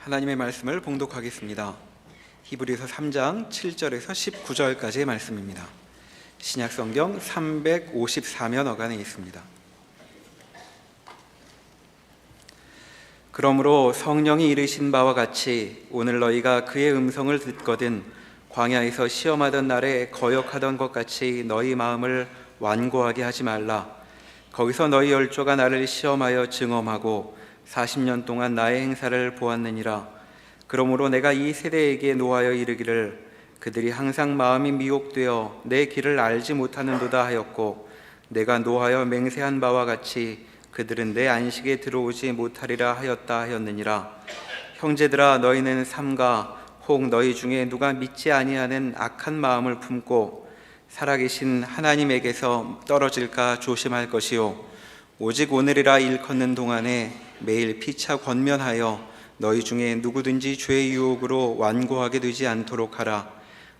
하나님의 말씀을 봉독하겠습니다. 히브리서 3장 7절에서 19절까지의 말씀입니다. 신약성경 354면 어간에 있습니다. 그러므로 성령이 이르신 바와 같이 오늘 너희가 그의 음성을 듣거든 광야에서 시험하던 날에 거역하던 것 같이 너희 마음을 완고하게 하지 말라. 거기서 너희 열조가 나를 시험하여 증언하고 40년 동안 나의 행사를 보았느니라. 그러므로 내가 이 세대에게 노하여 이르기를 그들이 항상 마음이 미혹되어 내 길을 알지 못하는도다 하였고, 내가 노하여 맹세한 바와 같이 그들은 내 안식에 들어오지 못하리라 하였다 하였느니라. 형제들아, 너희는 삼가 혹 너희 중에 누가 믿지 아니하는 악한 마음을 품고 살아계신 하나님에게서 떨어질까 조심할 것이요, 오직 오늘이라 일컫는 동안에 매일 피차 권면하여 너희 중에 누구든지 죄의 유혹으로 완고하게 되지 않도록 하라.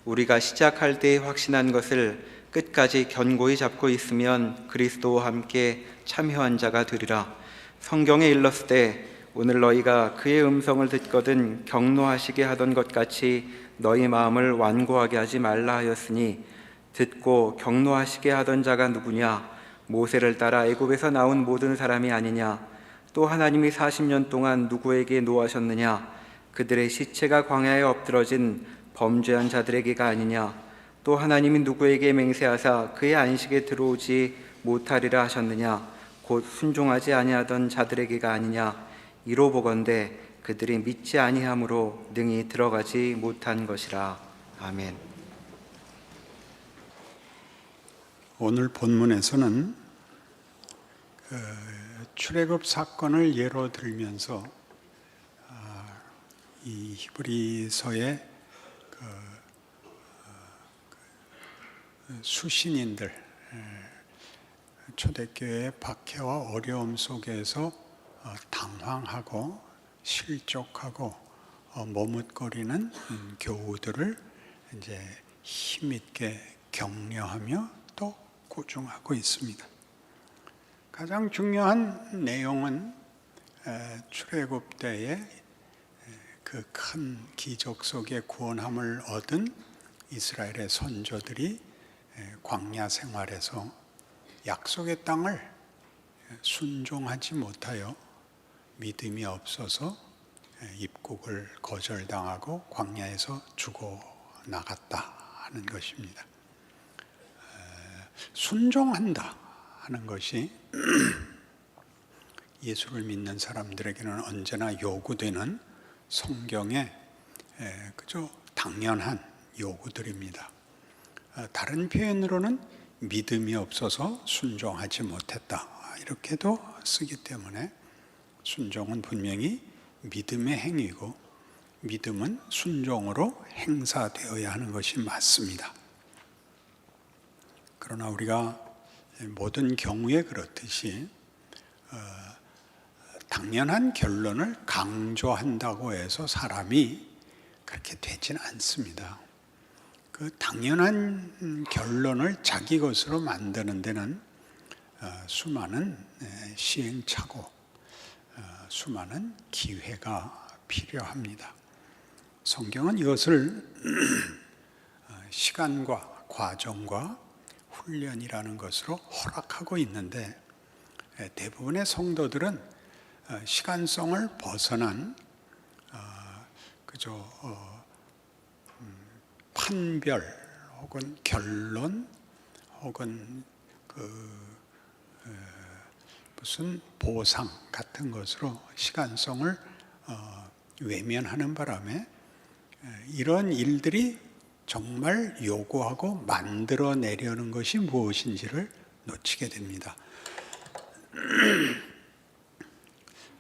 우리가 시작할 때에 확신한 것을 끝까지 견고히 잡고 있으면 그리스도와 함께 참여한 자가 되리라. 성경에 일렀을 때 오늘 너희가 그의 음성을 듣거든 경노하시게 하던 것 같이 너희 마음을 완고하게 하지 말라 하였으니, 듣고 경노하시게 하던 자가 누구냐? 모세를 따라 애굽에서 나온 모든 사람이 아니냐? 또 하나님이 40년 동안 누구에게 노하셨느냐? 그들의 시체가 광야에 엎드러진 범죄한 자들에게가 아니냐? 또 하나님이 누구에게 맹세하사 그의 안식에 들어오지 못하리라 하셨느냐? 곧 순종하지 아니하던 자들에게가 아니냐? 이로 보건대 그들이 믿지 아니함으로 능히 들어가지 못한 것이라. 아멘. 오늘 본문에서는 출애굽 사건을 예로 들면서 이 히브리서의 수신인들, 초대교회의 박해와 어려움 속에서 당황하고 실족하고 머뭇거리는 교우들을 이제 힘있게 격려하며 또 꾸중하고 있습니다. 가장 중요한 내용은 출애굽 때에 그 큰 기적 속에 구원함을 얻은 이스라엘의 선조들이 광야 생활에서 약속의 땅을 순종하지 못하여 믿음이 없어서 입국을 거절당하고 광야에서 죽어나갔다 하는 것입니다. 순종한다 하는 것이 예수를 믿는 사람들에게는 언제나 요구되는 성경의 그저 당연한 요구들입니다. 다른 표현으로는 믿음이 없어서 순종하지 못했다 이렇게도 쓰기 때문에 순종은 분명히 믿음의 행위고 믿음은 순종으로 행사되어야 하는 것이 맞습니다. 그러나 우리가 모든 경우에 그렇듯이 당연한 결론을 강조한다고 해서 사람이 그렇게 되진 않습니다. 그 당연한 결론을 자기 것으로 만드는 데는 수많은 시행착오, 수많은 기회가 필요합니다. 성경은 이것을 시간과 과정과 훈련이라는 것으로 허락하고 있는데, 대부분의 성도들은 시간성을 벗어난 그저 판별 혹은 결론 혹은 무슨 보상 같은 것으로 시간성을 외면하는 바람에 이런 일들이 정말 요구하고 만들어내려는 것이 무엇인지를 놓치게 됩니다.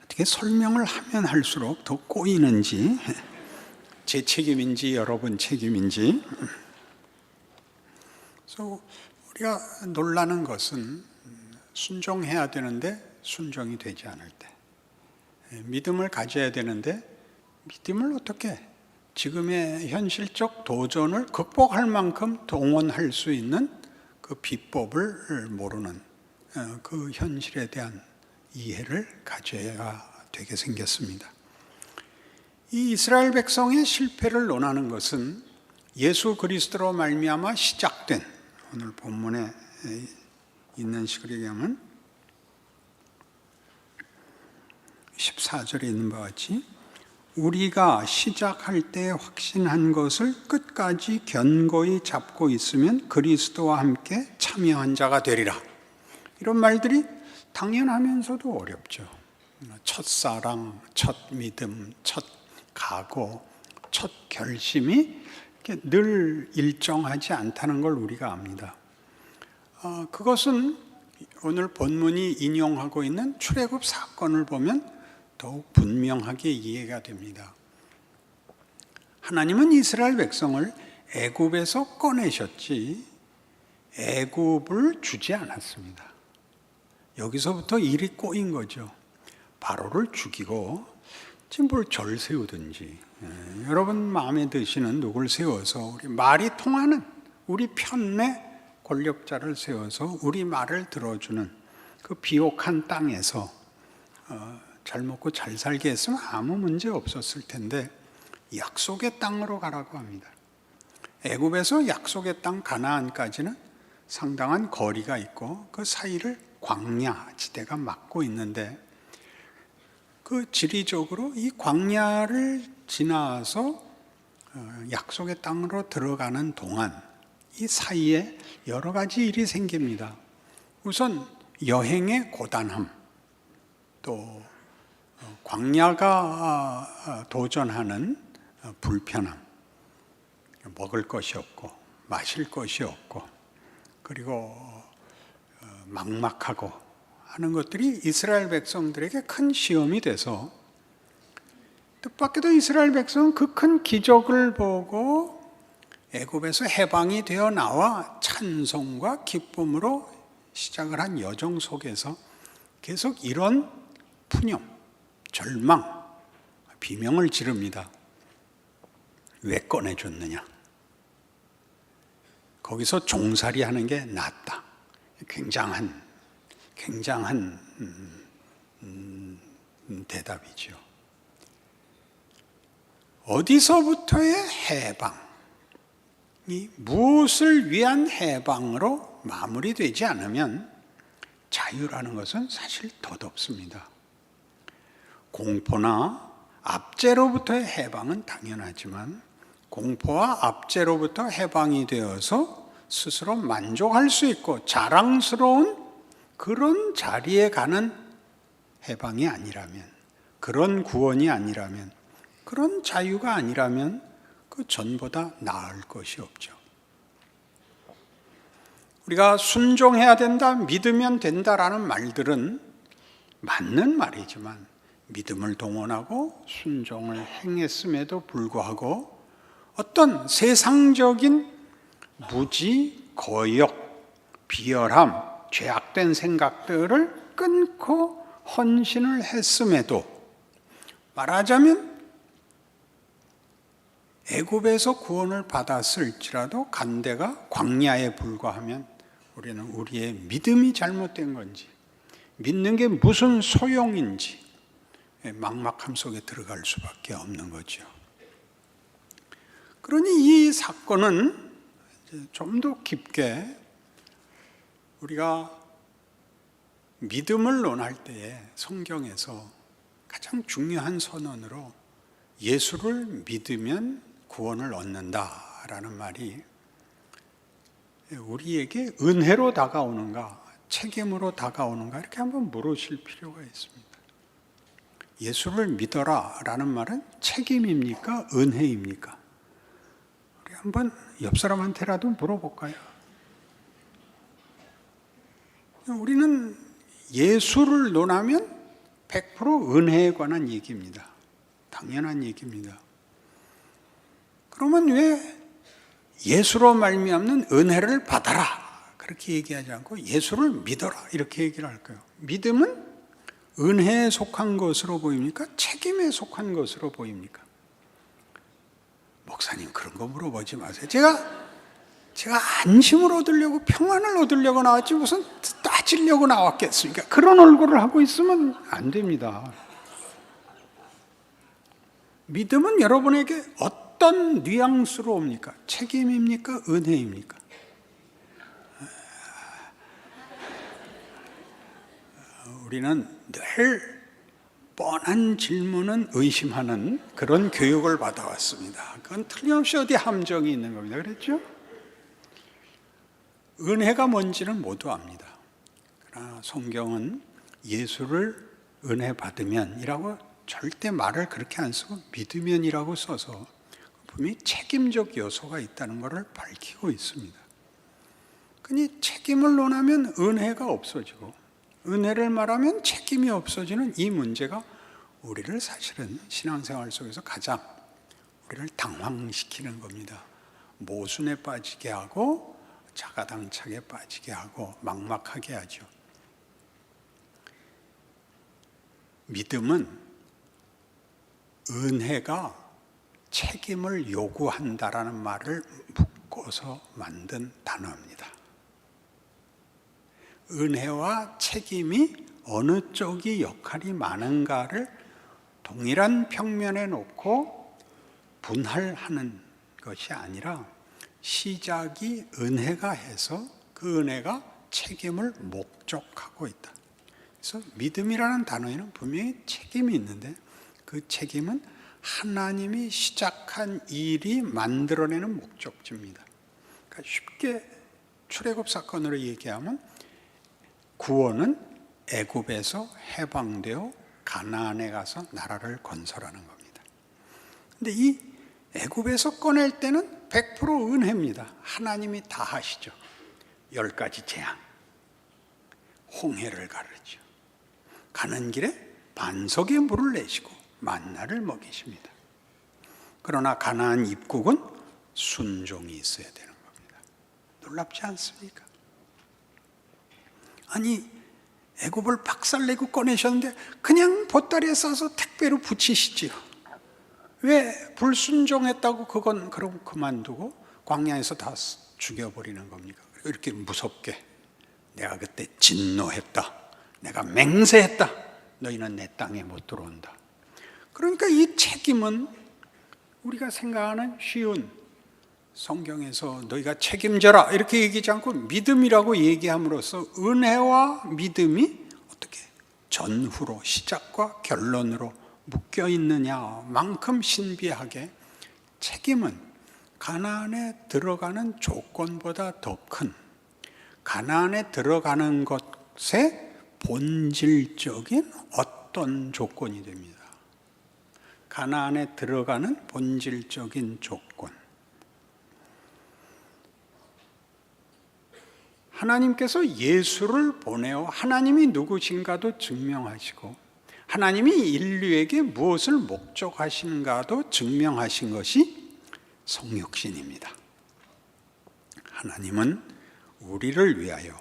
어떻게 설명을 하면 할수록 더 꼬이는지, 제 책임인지 여러분 책임인지. 그래서 우리가 놀라는 것은 순종해야 되는데 순종이 되지 않을 때, 믿음을 가져야 되는데 믿음을 어떻게 지금의 현실적 도전을 극복할 만큼 동원할 수 있는 그 비법을 모르는 그 현실에 대한 이해를 가져야 되게 생겼습니다. 이 이스라엘 백성의 실패를 논하는 것은 예수 그리스도로 말미암아 시작된, 오늘 본문에 있는 식으로 얘기하면 14절에 있는 바와 같이 우리가 시작할 때 확신한 것을 끝까지 견고히 잡고 있으면 그리스도와 함께 참여한 자가 되리라. 이런 말들이 당연하면서도 어렵죠. 첫사랑, 첫 믿음, 첫 각오, 첫 결심이 늘 일정하지 않다는 걸 우리가 압니다. 그것은 오늘 본문이 인용하고 있는 출애굽 사건을 보면 더욱 분명하게 이해가 됩니다. 하나님은 이스라엘 백성을 애굽에서 꺼내셨지 애굽을 주지 않았습니다. 여기서부터 일이 꼬인 거죠. 바로를 죽이고 지금 뭘 절 세우든지, 여러분 마음에 드시는 누굴 세워서 우리 말이 통하는 우리 편내 권력자를 세워서 우리 말을 들어주는 그 비옥한 땅에서 잘 먹고 잘 살게 했으면 아무 문제 없었을 텐데 약속의 땅으로 가라고 합니다. 애굽에서 약속의 땅 가나안까지는 상당한 거리가 있고 그 사이를 광야 지대가 막고 있는데 그 지리적으로 이 광야를 지나서 약속의 땅으로 들어가는 동안 이 사이에 여러 가지 일이 생깁니다. 우선 여행의 고단함, 또 광야가 도전하는 불편함, 먹을 것이 없고 마실 것이 없고 그리고 막막하고 하는 것들이 이스라엘 백성들에게 큰 시험이 돼서 뜻밖에도 이스라엘 백성은 그 큰 기적을 보고 애굽에서 해방이 되어 나와 찬송과 기쁨으로 시작을 한 여정 속에서 계속 이런 푸념, 절망, 비명을 지릅니다. 왜 꺼내줬느냐? 거기서 종살이 하는 게 낫다. 굉장한 대답이죠. 어디서부터의 해방이 무엇을 위한 해방으로 마무리되지 않으면 자유라는 것은 사실 덧없습니다. 공포나 압제로부터의 해방은 당연하지만 공포와 압제로부터 해방이 되어서 스스로 만족할 수 있고 자랑스러운 그런 자리에 가는 해방이 아니라면, 그런 구원이 아니라면, 그런 자유가 아니라면 그 전보다 나을 것이 없죠. 우리가 순종해야 된다, 믿으면 된다라는 말들은 맞는 말이지만 믿음을 동원하고 순종을 행했음에도 불구하고 어떤 세상적인 무지, 거역, 비열함, 죄악된 생각들을 끊고 헌신을 했음에도 말하자면 애굽에서 구원을 받았을지라도 간대가 광야에 불과하면 우리는 우리의 믿음이 잘못된 건지 믿는 게 무슨 소용인지 막막함 속에 들어갈 수밖에 없는 거죠. 그러니 이 사건은 좀 더 깊게 우리가 믿음을 논할 때에 성경에서 가장 중요한 선언으로 예수를 믿으면 구원을 얻는다라는 말이 우리에게 은혜로 다가오는가 책임으로 다가오는가 이렇게 한번 물으실 필요가 있습니다. 예수를 믿어라라는 말은 책임입니까? 은혜입니까? 우리 한번 옆 사람한테라도 물어볼까요? 우리는 예수를 논하면 100% 은혜에 관한 얘기입니다. 당연한 얘기입니다. 그러면 왜 예수로 말미암는 은혜를 받아라 그렇게 얘기하지 않고 예수를 믿어라 이렇게 얘기를 할까요? 믿음은 은혜에 속한 것으로 보입니까? 책임에 속한 것으로 보입니까? 목사님 그런 거 물어보지 마세요. 제가 안심을 얻으려고 평안을 얻으려고 나왔지 무슨 따지려고 나왔겠습니까? 그런 얼굴을 하고 있으면 안 됩니다. 믿음은 여러분에게 어떤 뉘앙스로 옵니까? 책임입니까? 은혜입니까? 우리는 늘 뻔한 질문은 의심하는 그런 교육을 받아왔습니다. 그건 틀림없이 어디 함정이 있는 겁니다. 그랬죠? 은혜가 뭔지는 모두 압니다. 그러나 성경은 예수를 은혜 받으면이라고 절대 말을 그렇게 안 쓰고 믿으면이라고 써서 분명히 책임적 요소가 있다는 것을 밝히고 있습니다. 그러니 책임을 논하면 은혜가 없어지고 은혜를 말하면 책임이 없어지는 이 문제가 우리를 사실은 신앙생활 속에서 가장 우리를 당황시키는 겁니다. 모순에 빠지게 하고 자가당착에 빠지게 하고 막막하게 하죠. 믿음은 은혜가 책임을 요구한다라는 말을 묶어서 만든 단어입니다. 은혜와 책임이 어느 쪽이 역할이 많은가를 동일한 평면에 놓고 분할하는 것이 아니라 시작이 은혜가 해서 그 은혜가 책임을 목적하고 있다. 그래서 믿음이라는 단어에는 분명히 책임이 있는데 그 책임은 하나님이 시작한 일이 만들어내는 목적지입니다. 그러니까 쉽게 출애굽 사건으로 얘기하면 구원은 애굽에서 해방되어 가나안에 가서 나라를 건설하는 겁니다. 근데 이 애굽에서 꺼낼 때는 100% 은혜입니다. 하나님이 다 하시죠. 10가지 재앙, 홍해를 가르죠. 가는 길에 반석에 물을 내시고 만나를 먹이십니다. 그러나 가나안 입국은 순종이 있어야 되는 겁니다. 놀랍지 않습니까? 아니 애굽을 박살내고 꺼내셨는데 그냥 보따리에 싸서 택배로 붙이시지요. 왜 불순종했다고 그건 그럼 그만두고 광야에서 다 죽여버리는 겁니까? 이렇게 무섭게 내가 그때 진노했다, 내가 맹세했다, 너희는 내 땅에 못 들어온다. 그러니까 이 책임은 우리가 생각하는 쉬운 성경에서 너희가 책임져라 이렇게 얘기하지 않고 믿음이라고 얘기함으로써 은혜와 믿음이 어떻게 전후로 시작과 결론으로 묶여 있느냐만큼 신비하게 책임은 가나안에 들어가는 조건보다 더 큰 가나안에 들어가는 것의 본질적인 어떤 조건이 됩니다. 가나안에 들어가는 본질적인 조건. 하나님께서 예수를 보내어 하나님이 누구신가도 증명하시고 하나님이 인류에게 무엇을 목적하신가도 증명하신 것이 성육신입니다. 하나님은 우리를 위하여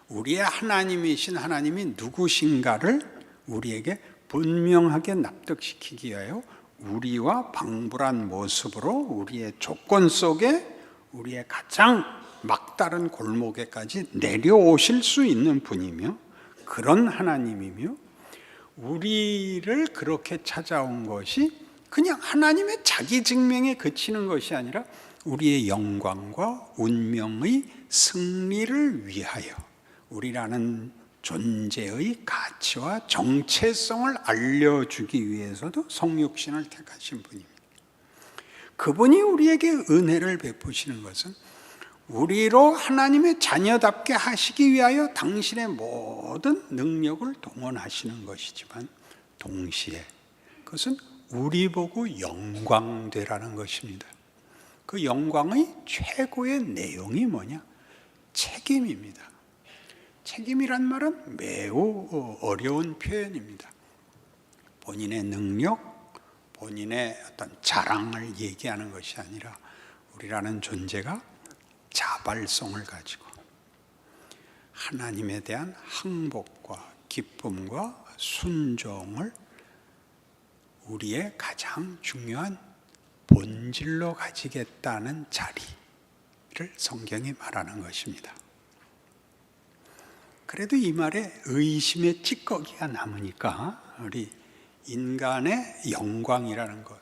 우리의 하나님이신 하나님이 누구신가를 우리에게 분명하게 납득시키기 위하여 우리와 방불한 모습으로 우리의 조건 속에 우리의 가장 막다른 골목에까지 내려오실 수 있는 분이며 그런 하나님이며 우리를 그렇게 찾아온 것이 그냥 하나님의 자기 증명에 그치는 것이 아니라 우리의 영광과 운명의 승리를 위하여 우리라는 존재의 가치와 정체성을 알려주기 위해서도 성육신을 택하신 분입니다. 그분이 우리에게 은혜를 베푸시는 것은 우리로 하나님의 자녀답게 하시기 위하여 당신의 모든 능력을 동원하시는 것이지만 동시에 그것은 우리 보고 영광되라는 것입니다. 그 영광의 최고의 내용이 뭐냐? 책임입니다. 책임이란 말은 매우 어려운 표현입니다. 본인의 능력, 본인의 어떤 자랑을 얘기하는 것이 아니라 우리라는 존재가 자발성을 가지고 하나님에 대한 항복과 기쁨과 순종을 우리의 가장 중요한 본질로 가지겠다는 자리를 성경이 말하는 것입니다. 그래도 이 말에 의심의 찌꺼기가 남으니까 우리 인간의 영광이라는 것,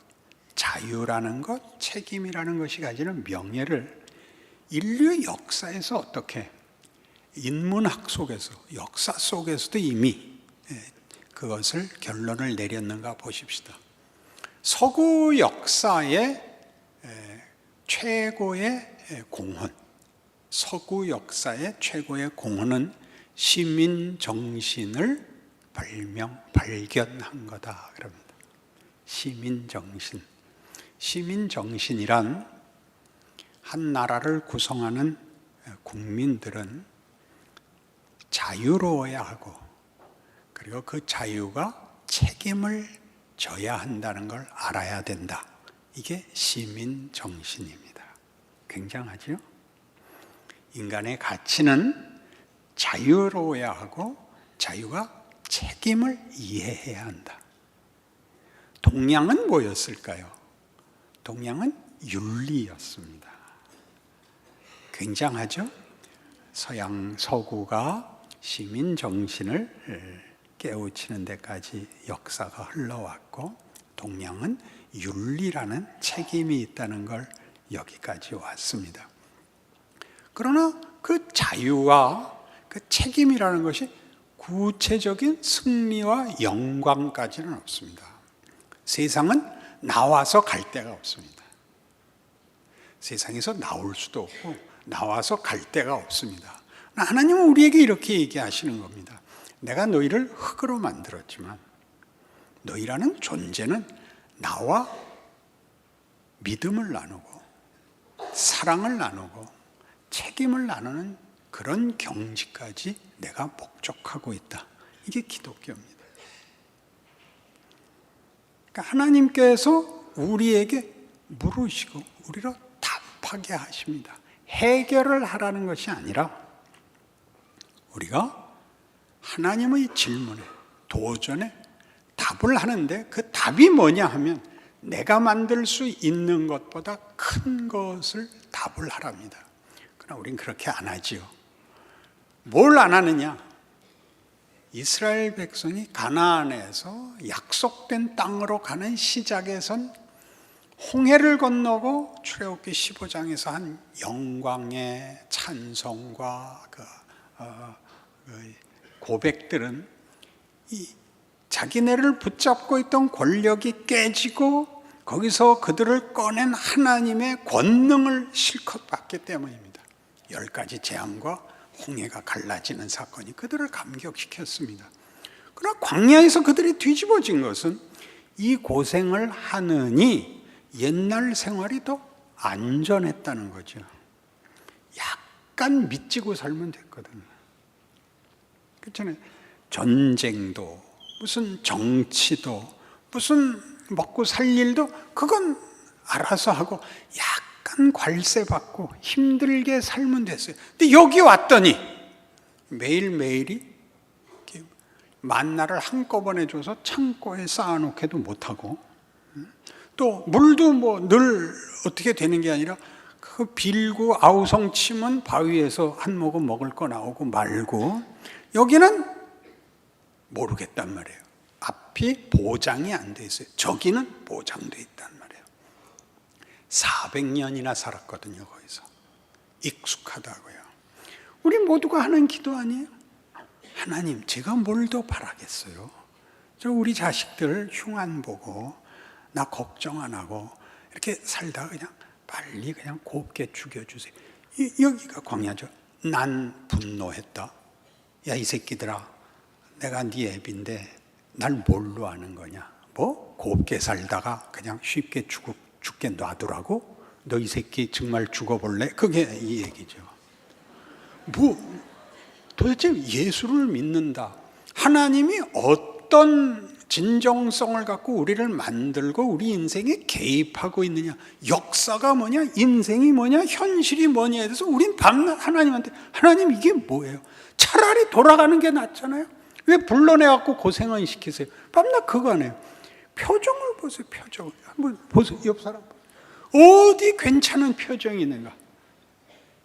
자유라는 것, 책임이라는 것이 가지는 명예를 인류 역사에서 어떻게 인문학 속에서, 역사 속에서도 이미 그것을 결론을 내렸는가 보십시다. 서구 역사의 최고의 공헌, 서구 역사의 최고의 공헌은 시민 정신을 발견한 거다 그럽니다. 시민 정신. 시민 정신이란 한 나라를 구성하는 국민들은 자유로워야 하고, 그리고 그 자유가 책임을 져야 한다는 걸 알아야 된다. 이게 시민 정신입니다. 굉장하죠? 인간의 가치는 자유로워야 하고 자유가 책임을 이해해야 한다. 동양은 뭐였을까요? 동양은 윤리였습니다. 굉장하죠? 서구가 시민 정신을 깨우치는 데까지 역사가 흘러왔고, 동양은 윤리라는 책임이 있다는 걸 여기까지 왔습니다. 그러나 그 자유와 그 책임이라는 것이 구체적인 승리와 영광까지는 없습니다. 세상은 나와서 갈 데가 없습니다. 세상에서 나올 수도 없고 나와서 갈 데가 없습니다. 하나님은 우리에게 이렇게 얘기하시는 겁니다. 내가 너희를 흙으로 만들었지만 너희라는 존재는 나와 믿음을 나누고 사랑을 나누고 책임을 나누는 그런 경지까지 내가 목적하고 있다. 이게 기독교입니다. 그러니까 하나님께서 우리에게 물으시고 우리로 답하게 하십니다. 해결을 하라는 것이 아니라 우리가 하나님의 질문에, 도전에 답을 하는데 그 답이 뭐냐 하면 내가 만들 수 있는 것보다 큰 것을 답을 하랍니다. 그러나 우린 그렇게 안 하지요. 뭘 안 하느냐? 이스라엘 백성이 가나안에서 약속된 땅으로 가는 시작에선 홍해를 건너고 출애굽기 15장에서 한 영광의 찬송과 고백들은 이 자기네를 붙잡고 있던 권력이 깨지고 거기서 그들을 꺼낸 하나님의 권능을 실컷 봤기 때문입니다. 10가지 재앙과 홍해가 갈라지는 사건이 그들을 감격시켰습니다. 그러나 광야에서 그들이 뒤집어진 것은 이 고생을 하느니 옛날 생활이 더 안전했다는 거죠. 약간 믿지고 살면 됐거든요. 그렇잖아요. 전쟁도 무슨 정치도 무슨 먹고 살 일도 그건 알아서 하고 약간 관세 받고 힘들게 살면 됐어요. 근데 여기 왔더니 매일매일이 만나를 한꺼번에 줘서 창고에 쌓아놓게도 못하고, 또 물도 뭐 늘 어떻게 되는 게 아니라 그 빌고 아우성 치면 바위에서 한 모금 먹을 거 나오고 말고, 여기는 모르겠단 말이에요. 앞이 보장이 안 돼 있어요. 저기는 보장돼 있단 말이에요. 400년이나 살았거든요. 거기서 익숙하다고요. 우리 모두가 하는 기도 아니에요? 하나님, 제가 뭘 더 바라겠어요? 저 우리 자식들 흉안 보고 나 걱정 안 하고 이렇게 살다가 그냥 빨리 그냥 곱게 죽여주세요. 여기가 광야죠. 난 분노했다. 야, 이 새끼들아, 내가 네 애비인데 날 뭘로 아는 거냐? 뭐 곱게 살다가 그냥 쉽게 죽게 놔두라고? 너 이 새끼 정말 죽어볼래? 그게 이 얘기죠. 뭐 도대체 예수를 믿는다, 하나님이 어떤 진정성을 갖고 우리를 만들고 우리 인생에 개입하고 있느냐, 역사가 뭐냐, 인생이 뭐냐, 현실이 뭐냐에 대해서 우린 밤낮 하나님한테, 하나님 이게 뭐예요? 차라리 돌아가는 게 낫잖아요. 왜 불러내갖고 고생을 시키세요? 밤낮 그거 안 해요. 표정을 보세요. 표정을 한번 보세요. 옆 사람 어디 괜찮은 표정이 있는가?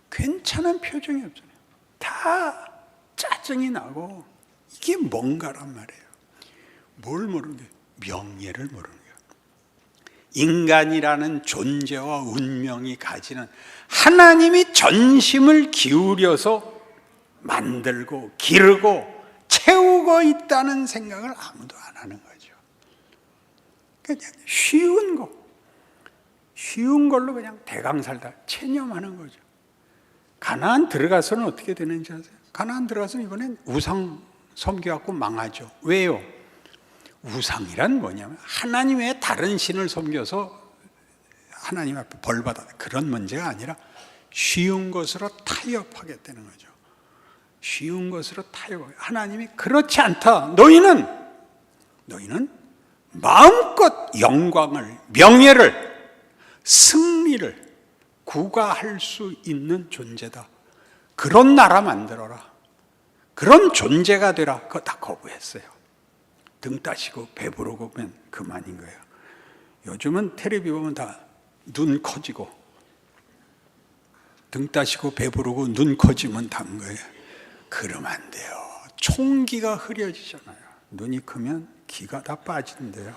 괜찮은 표정이 없잖아요. 다 짜증이 나고 이게 뭔가란 말이에요. 뭘 모르는 거예요? 명예를 모르는 거예요. 인간이라는 존재와 운명이 가지는 하나님이 전심을 기울여서 만들고 기르고 채우고 있다는 생각을 아무도 안 하는 거죠. 그냥 쉬운 걸로 그냥 대강 살다 체념하는 거죠. 가나안 들어가서는 어떻게 되는지 아세요? 가나안 들어가서는 이번엔 우상 섬겨갖고 망하죠. 왜요? 우상이란 뭐냐면 하나님 외에 다른 신을 섬겨서 하나님 앞에 벌받아 그런 문제가 아니라 쉬운 것으로 타협하게 되는 거죠. 쉬운 것으로 타협하게. 하나님이 그렇지 않다. 너희는 마음껏 영광을, 명예를, 승리를 구가할 수 있는 존재다. 그런 나라 만들어라. 그런 존재가 되라. 그거 다 거부했어요. 등 따시고 배부르고면 그만인 거예요. 요즘은 텔레비 보면 다 눈 커지고 등 따시고 배부르고 눈 커지면 단 거예요. 그러면 안 돼요. 총기가 흐려지잖아요. 눈이 크면 기가 다 빠진대요.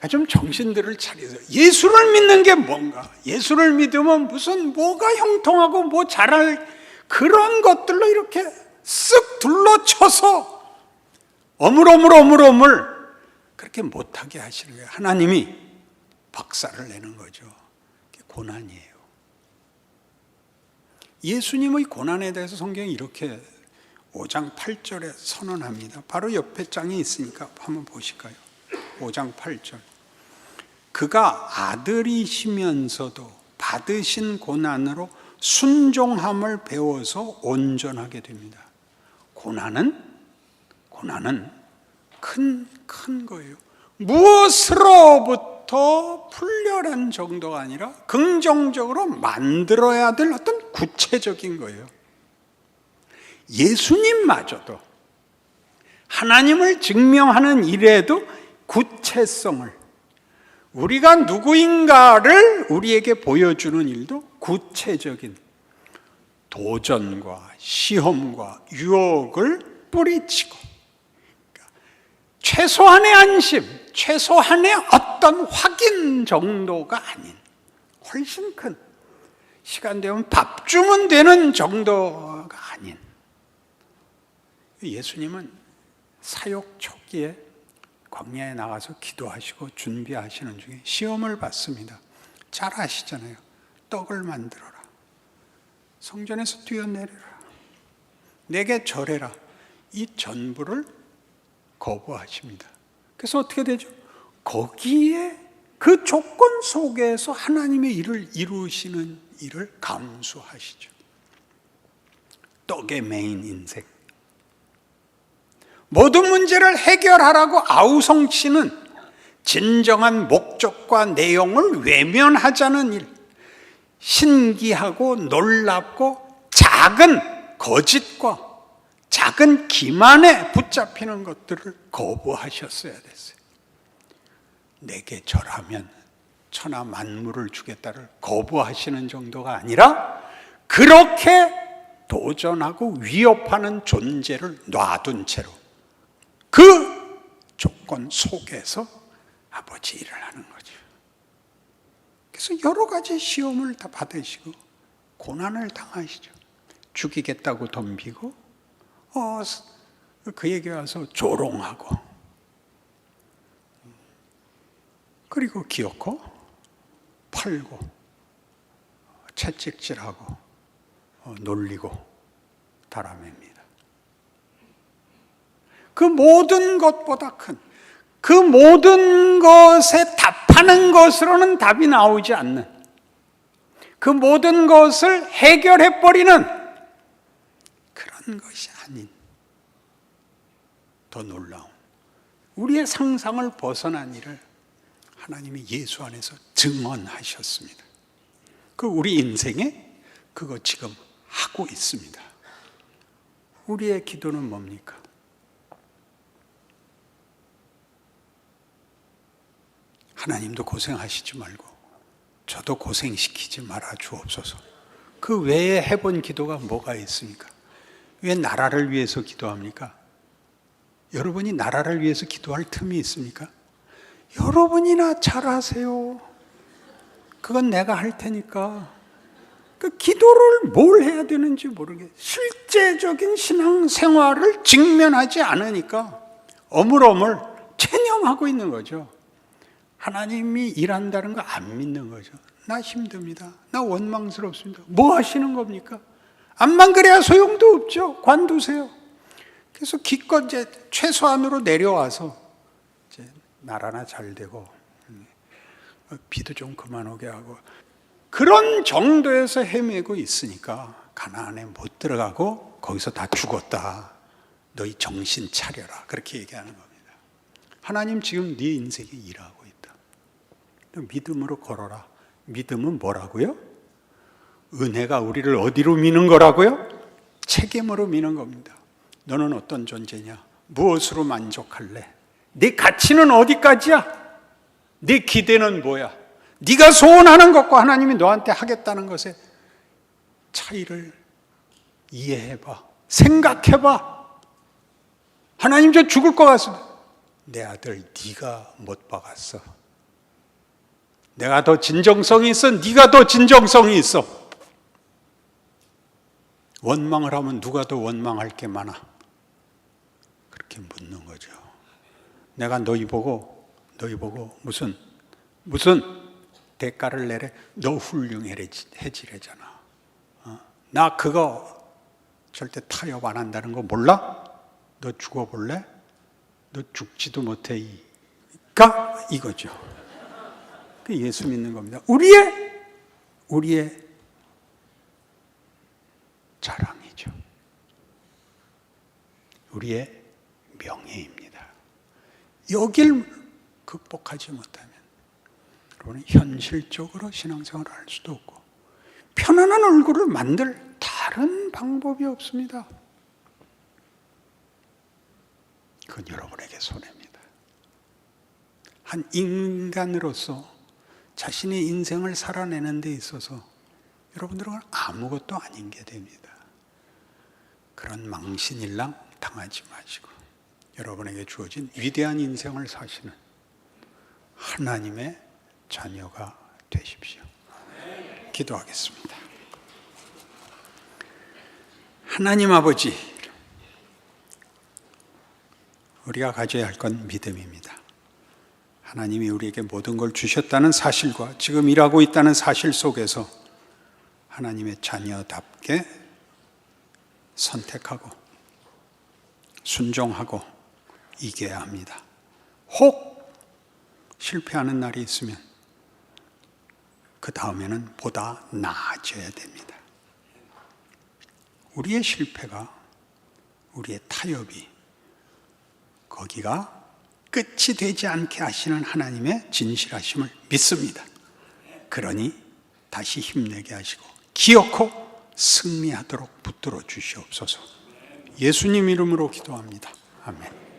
좀 정신들을 차리세요. 예수를 믿는 게 뭔가? 예수를 믿으면 무슨 뭐가 형통하고 뭐 잘할 그런 것들로 이렇게 쓱 둘러쳐서 어물어물 그렇게 못하게 하시는 거예요. 하나님이 박살을 내는 거죠. 그게 고난이에요. 예수님의 고난에 대해서 성경이 이렇게 5장 8절에 선언합니다. 바로 옆에 장에 있으니까 한번 보실까요? 5장 8절. 그가 아들이시면서도 받으신 고난으로 순종함을 배워서 온전하게 됩니다. 고난은 큰 거예요. 무엇으로부터 풀려란 정도가 아니라 긍정적으로 만들어야 될 어떤 구체적인 거예요. 예수님마저도 하나님을 증명하는 일에도 구체성을, 우리가 누구인가를 우리에게 보여주는 일도 구체적인 도전과 시험과 유혹을 뿌리치고, 그러니까 최소한의 안심, 최소한의 어떤 확인 정도가 아닌 훨씬 큰, 시간 되면 밥 주면 되는 정도가 아닌. 예수님은 사역 초기에 광야에 나가서 기도하시고 준비하시는 중에 시험을 받습니다. 잘 아시잖아요. 떡을 만들어라. 성전에서 뛰어내려라. 내게 절해라. 이 전부를 거부하십니다. 그래서 어떻게 되죠? 거기에 그 조건 속에서 하나님의 일을 이루시는 일을 감수하시죠. 떡의 메인 인생. 모든 문제를 해결하라고 아우성치는 진정한 목적과 내용을 외면하자는 일, 신기하고 놀랍고 작은 거짓과 작은 기만에 붙잡히는 것들을 거부하셨어야 됐어요. 내게 절하면 천하 만물을 주겠다를 거부하시는 정도가 아니라 그렇게 도전하고 위협하는 존재를 놔둔 채로 그 조건 속에서 아버지 일을 하는 거죠. 그래서 여러 가지 시험을 다 받으시고 고난을 당하시죠. 죽이겠다고 덤비고 그에게 와서 조롱하고, 그리고 기어코 팔고 채찍질하고 놀리고 달아맵니다. 그 모든 것보다 큰, 그 모든 것에 답하는 것으로는 답이 나오지 않는, 그 모든 것을 해결해버리는 그런 것이 아닌 더 놀라운, 우리의 상상을 벗어난 일을 하나님이 예수 안에서 증언하셨습니다. 그 우리 인생에 그거 지금 하고 있습니다. 우리의 기도는 뭡니까? 하나님도 고생하시지 말고 저도 고생시키지 말아 주옵소서. 그 외에 해본 기도가 뭐가 있습니까? 왜 나라를 위해서 기도합니까? 여러분이 나라를 위해서 기도할 틈이 있습니까? 여러분이나 잘하세요. 그건 내가 할 테니까. 그 기도를 뭘 해야 되는지 모르게 실제적인 신앙생활을 직면하지 않으니까 어물어물 체념하고 있는 거죠. 하나님이 일한다는 거 안 믿는 거죠. 나 힘듭니다. 나 원망스럽습니다. 뭐 하시는 겁니까? 암만 그래야 소용도 없죠. 관두세요. 그래서 기껏 이제 최소한으로 내려와서 이제 나라나 잘 되고 비도 좀 그만 오게 하고 그런 정도에서 헤매고 있으니까 가나안에 못 들어가고 거기서 다 죽었다. 너희 정신 차려라. 그렇게 얘기하는 겁니다. 하나님 지금 네 인생에 일하고 있다. 믿음으로 걸어라. 믿음은 뭐라고요? 은혜가 우리를 어디로 미는 거라고요? 책임으로 미는 겁니다. 너는 어떤 존재냐? 무엇으로 만족할래? 네 가치는 어디까지야? 네 기대는 뭐야? 네가 소원하는 것과 하나님이 너한테 하겠다는 것의 차이를 이해해봐. 생각해봐. 하나님 저 죽을 것 같습니다. 내 아들 네가 못 박았어. 내가 더 진정성이 있어? 네가 더 진정성이 있어. 원망을 하면 누가 더 원망할 게 많아? 그렇게 묻는 거죠. 내가 너희 보고 무슨 대가를 내래? 너 훌륭해지래잖아. 나 그거 절대 타협 안 한다는 거 몰라? 너 죽어볼래? 너 죽지도 못해. 이거죠. 그 예수 믿는 겁니다. 우리의 자랑이죠. 우리의 명예입니다. 여길 극복하지 못하면 여러분은 현실적으로 신앙생활을 할 수도 없고 편안한 얼굴을 만들 다른 방법이 없습니다. 그건 여러분에게 손해입니다. 한 인간으로서 자신의 인생을 살아내는 데 있어서 여러분들은 아무것도 아닌 게 됩니다. 그런 망신일랑 당하지 마시고 여러분에게 주어진 위대한 인생을 사시는 하나님의 자녀가 되십시오. 기도하겠습니다. 하나님 아버지, 우리가 가져야 할 건 믿음입니다. 하나님이 우리에게 모든 걸 주셨다는 사실과 지금 일하고 있다는 사실 속에서 하나님의 자녀답게 선택하고 순종하고 이겨야 합니다. 혹 실패하는 날이 있으면 그 다음에는 보다 나아져야 됩니다. 우리의 실패가, 우리의 타협이 거기가 끝이 되지 않게 하시는 하나님의 진실하심을 믿습니다. 그러니 다시 힘내게 하시고 기어코 승리하도록 붙들어 주시옵소서. 예수님 이름으로 기도합니다. 아멘.